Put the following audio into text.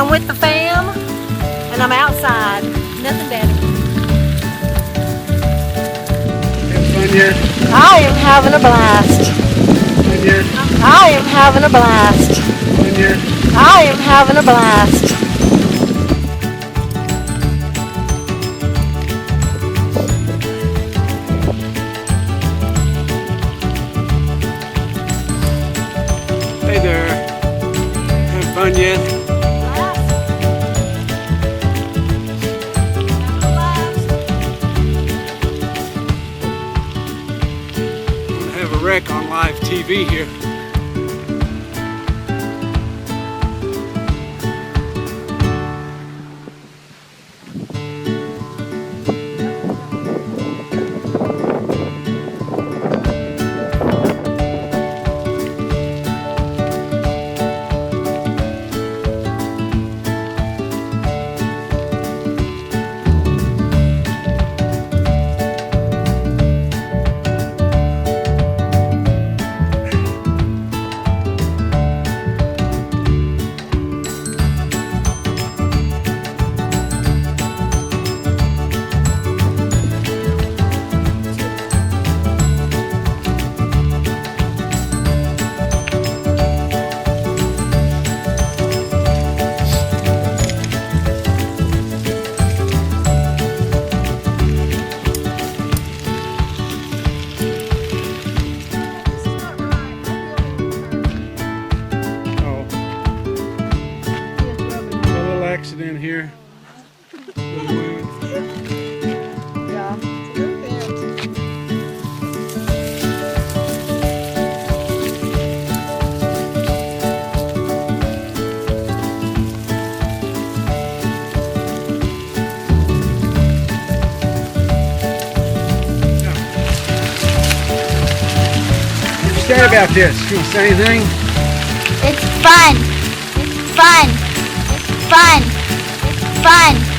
I'm with the fam, and I'm outside. Nothing better. Have fun yet? I am having a blast. Fun yet? I am having a blast. Fun yet? I am having a blast. Hey there. Have fun yet? Have a wreck on live TV here. Accident here. Yeah, it's a little bit. What do you say about this? You want to say anything? It's fun. It's fun. It's fun. It's fun.